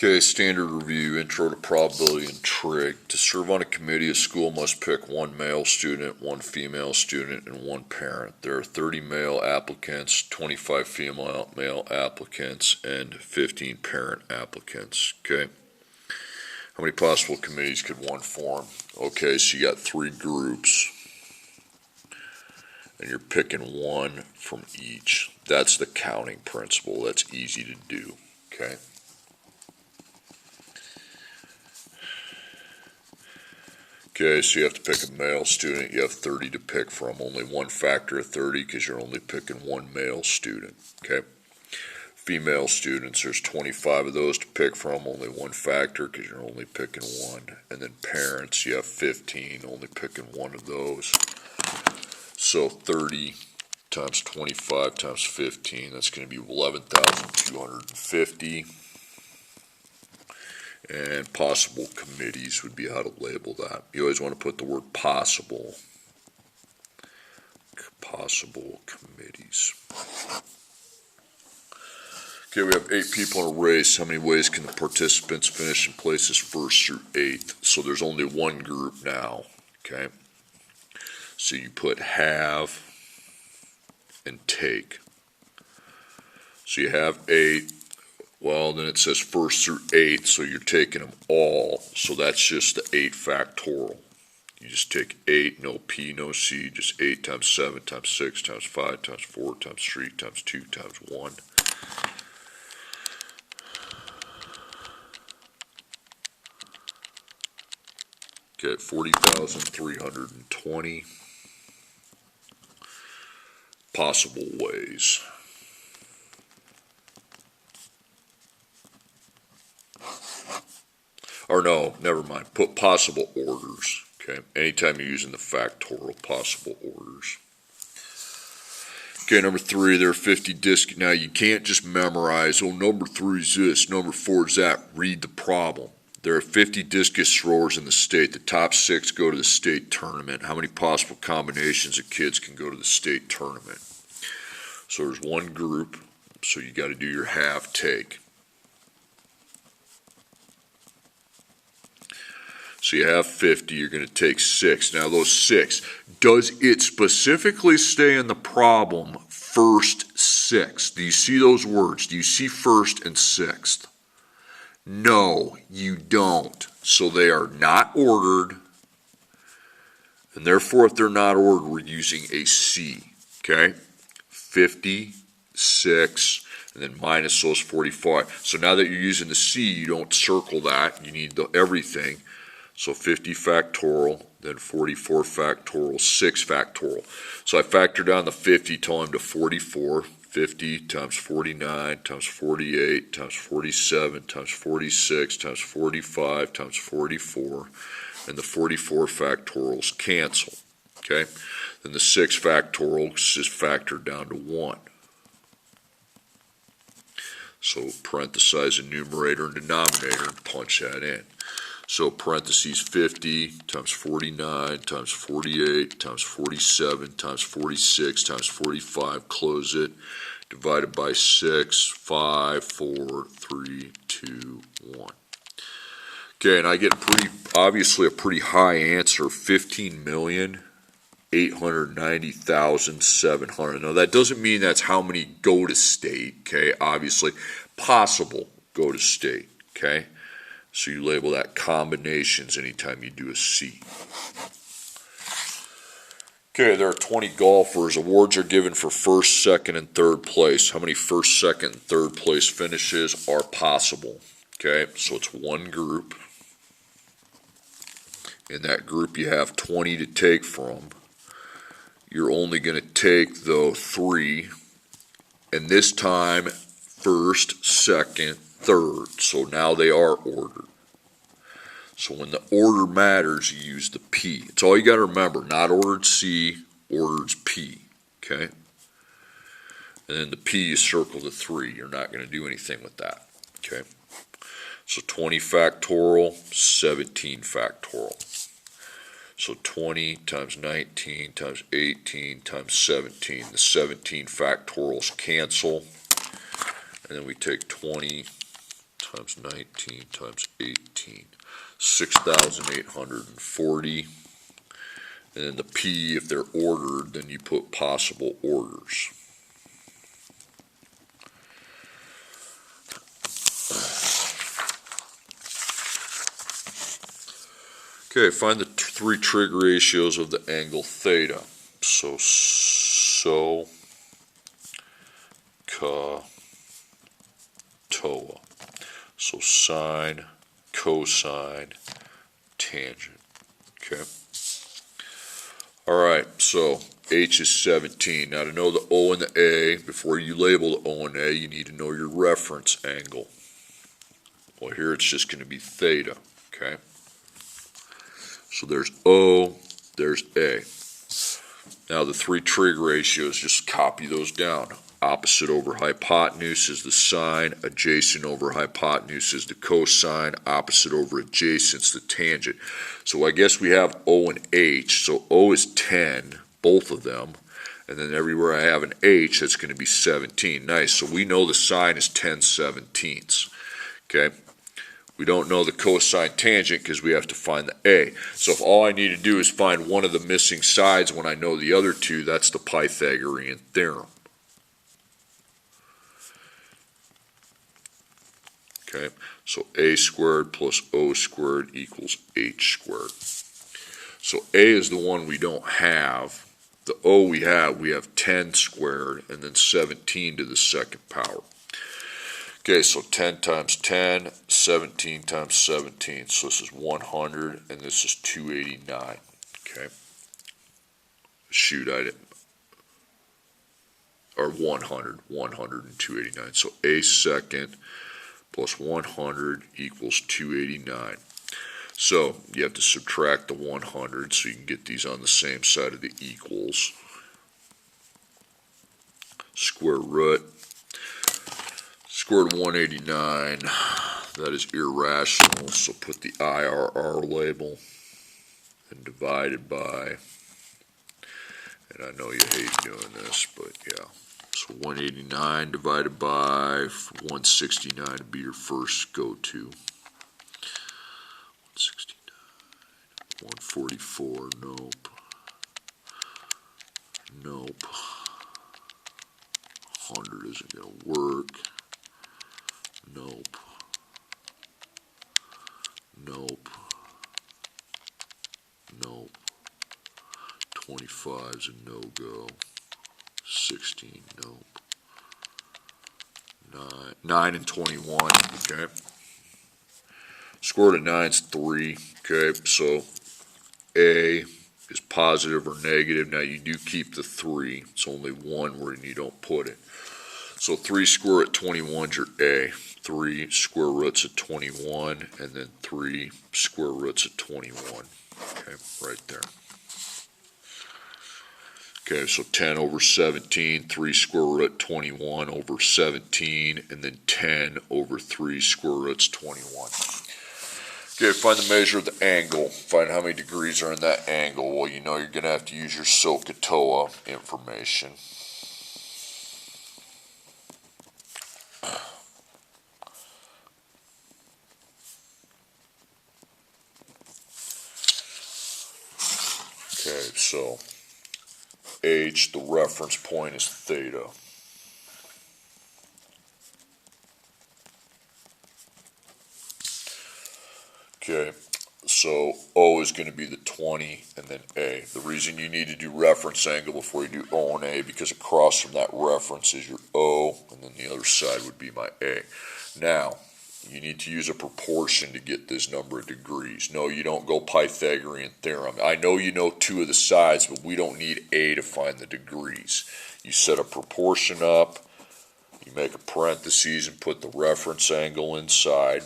Okay, standard review, intro to probability and trig. To serve on a committee, a school must pick one male student, one female student, and one parent. There are 30 male applicants, 25 female male applicants, and 15 parent applicants. Okay, how many possible committees could one form? Okay, so you got 3 groups, and you're picking one from each. That's the counting principle. That's easy to do. Okay. Okay, so you have to pick a male student. You have 30 to pick from. Only one factor of 30 because you're only picking one male student. Okay. Female students, there's 25 of those to pick from. Only one factor because you're only picking one. And then parents, you have 15, only picking one of those. So 30 times 25 times 15, that's going to be 11,250. And possible committees would be how to label that. You always want to put the word possible. Possible committees. Okay, we have 8 people in a race. How many ways can the participants finish in places 1st through 8th? So there's only one group now. Okay. So you put have and take. So you have 8. Well, then it says 1st through 8th, so you're taking them all. So that's just the 8 factorial. You just take 8, no P, no C, just 8 times 7 times 6 times 5 times 4 times 3 times 2 times 1. Okay, 40,320 possible ways. Or no, never mind. Put possible orders. Okay. Anytime you're using the factorial, possible orders. Okay, number 3, there are 50 discs. Now you can't just memorize, oh, number 3 is this, number 4 is that. Read the problem. There are 50 discus throwers in the state. The top 6 go to the state tournament. How many possible combinations of kids can go to the state tournament? So there's one group, so you got to do your have, take. So you have 50, you're going to take 6. Now those 6, does it specifically stay in the problem first, 6? Do you see those words? Do you see first and sixth? No, you don't. So they are not ordered, and therefore if they're not ordered, we're using a C. Okay? 56, and then minus those 45. So now that you're using the C, you don't circle that. You need the everything. So 50 factorial, then 44 factorial, 6 factorial. So I factor down the 50 till I'm to 44. 50 times 49 times 48 times 47 times 46 times 45 times 44. And the 44 factorials cancel. Okay? Then the 6 factorials is factored down to 1. So parenthesize the numerator and denominator and punch that in. So parentheses 50 times 49 times 48 times 47 times 46 times 45, close it, divided by 6, 5, 4, 3, 2, 1. Okay, and I get obviously a pretty high answer, 15,890,700. Now that doesn't mean that's how many go to state, okay, obviously, possible go to state, okay. So you label that combinations anytime you do a C. Okay, there are 20 golfers. Awards are given for 1st, 2nd, and 3rd place. How many 1st, 2nd, and 3rd place finishes are possible? Okay, so it's one group. In that group you have 20 to take from. You're only going to take, though, 3. And this time, 1st, 2nd, 3rd. So now they are ordered. So when the order matters, you use the P. It's all you got to remember. Not ordered C, ordered P. Okay? And then the P, you circle the 3. You're not going to do anything with that. Okay? So 20 factorial, 17 factorial. So 20 times 19 times 18 times 17. The 17 factorials cancel. And then we take 20 times 19 times 18. 6,840. And then the P, if they're ordered, then you put possible orders. Okay, find the three trig ratios of the angle theta. So, ca, toa. So sine, cosine, tangent. Okay. All right, so H is 17. Now to know the O and the A, before you label the O and A, you need to know your reference angle. Well, here it's just going to be theta. Okay. So there's O, there's A. Now the three trig ratios, just copy those down. Opposite over hypotenuse is the sine, adjacent over hypotenuse is the cosine, opposite over adjacent is the tangent. So I guess we have O and H. So O is 10, both of them. And then everywhere I have an H, that's going to be 17. Nice. So we know the sine is 10/17. Okay. We don't know the cosine tangent because we have to find the A. So if all I need to do is find one of the missing sides when I know the other two, that's the Pythagorean Theorem. Okay, so A squared plus O squared equals H squared. So A is the one we don't have. The O we have 10 squared and then 17 to the second power. Okay, so 10 times 10, 17 times 17. So this is 100 and this is 289. Okay. Shoot, I didn't. Or 100 and 289. So A second plus 100 equals 289. So you have to subtract the 100 so you can get these on the same side of the equals. Square root. Square root of 189, that is irrational, so put the IRR label and divided by, and I know you hate doing this, but yeah. So 189 divided by 169 would be your first go-to. 169, 144, nope. Nope. 100 isn't going to work. Nope. Nope. Nope. 25 is a no-go. 16, nope. 9 and 21, okay. Square root of 9 is 3, okay. So A is positive or negative. Now you do keep the 3. It's only one where you don't put it. So 3 square root of 21 is your A. 3 square roots of 21, and then 3 square roots of 21. Okay, right there. Okay, so 10 over 17, 3 square root 21 over 17, and then 10 over 3 square roots 21. Okay, find the measure of the angle. Find how many degrees are in that angle. Well, you know you're going to have to use your SOHCAHTOA information. Okay, so H, the reference point is theta. Okay, so O is going to be the 20 and then A. The reason you need to do reference angle before you do O and A, because across from that reference is your O, and then the other side would be my A. Now, you need to use a proportion to get this number of degrees. No, you don't go Pythagorean Theorem. I know you know two of the sides, but we don't need A to find the degrees. You set a proportion up, you make a parentheses and put the reference angle inside.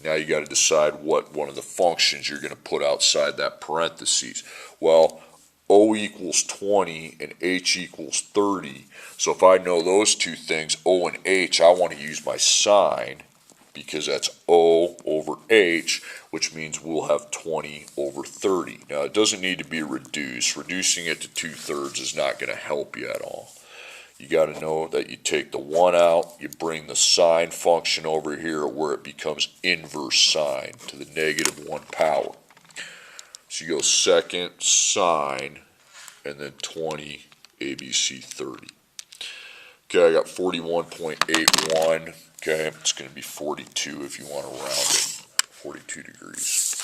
Now you got to decide what one of the functions you're going to put outside that parentheses. Well, O equals 20 and H equals 30. So if I know those two things, O and H, I want to use my sign, because that's O over H, which means we'll have 20 over 30. Now, it doesn't need to be reduced. Reducing it to 2/3 is not going to help you at all. you got to know that you take the 1 out, you bring the sine function over here where it becomes inverse sine to the -1 power. So you go second sine and then 20 ABC 30. Okay, I got 41.81. Okay, it's going to be 42 if you want to round it. 42 degrees.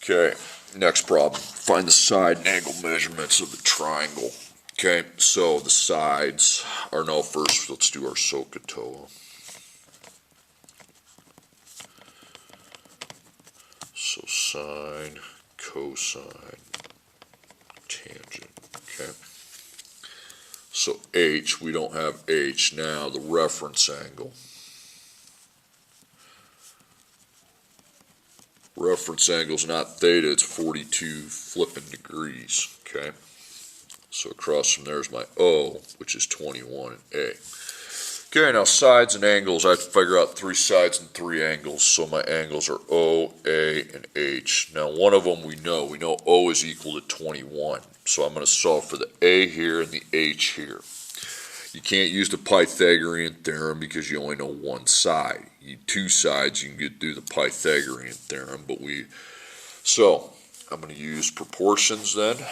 Okay, next problem. Find the side and angle measurements of the triangle. Okay, so the sides are now first, let's do our SOHCAHTOA. So sine, cosine, tangent. Okay. So H, we don't have H now, the reference angle. Reference angle is not theta, it's 42 flipping degrees. Okay. So across from there is my O, which is 21 and A. Okay, now sides and angles, I have to figure out 3 sides and 3 angles, so my angles are O, A, and H. Now one of them we know O is equal to 21, so I'm going to solve for the A here and the H here. You can't use the Pythagorean Theorem because you only know one side. You need 2 sides, you can get through the Pythagorean Theorem, so I'm going to use proportions then.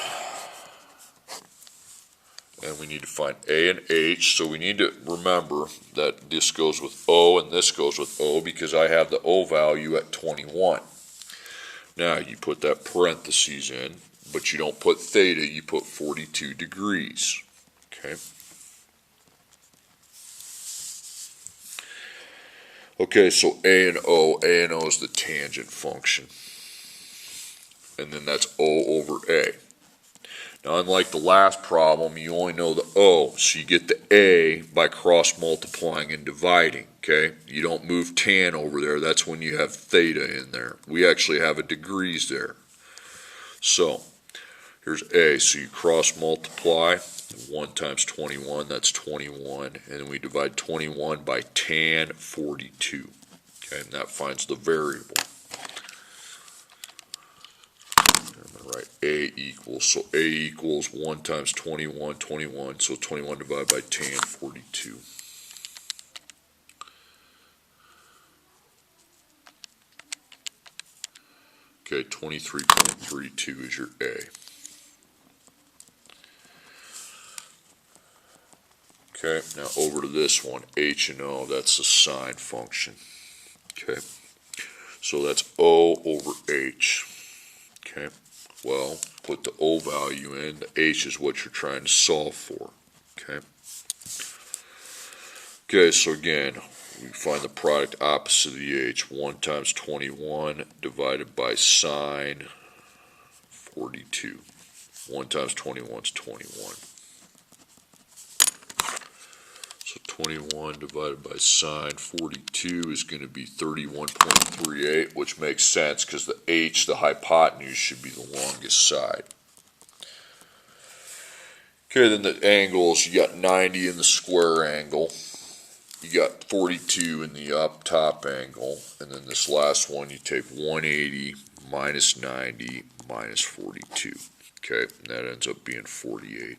And we need to find A and H, so we need to remember that this goes with O and this goes with O because I have the O value at 21. Now you put that parentheses in, but you don't put theta, you put 42 degrees. Okay. Okay, so A and O is the tangent function. And then that's O over A. Now, unlike the last problem, you only know the O, so you get the A by cross-multiplying and dividing, okay? You don't move tan over there. That's when you have theta in there. We actually have a degrees there. So, here's A, so you cross-multiply. 1 times 21, that's 21. And then we divide 21 by tan 42, okay? And that finds the variable. Right, A equals 1 times 21, 21, so 21 divided by tan, 42. Okay, 23.32 is your A. Okay, now over to this one, H and O, that's the sine function. Okay, so that's O over H. Okay. Well, put the O value in, the H is what you're trying to solve for, okay? Okay, so again, we find the product opposite of the H, 1 times 21 divided by sine 42. 1 times 21 is 21. So 21 divided by sine 42 is going to be 31.38, which makes sense because the H, the hypotenuse, should be the longest side. Okay, then the angles, you got 90 in the square angle. You got 42 in the up top angle. And then this last one, you take 180 minus 90 minus 42. Okay, and that ends up being 48.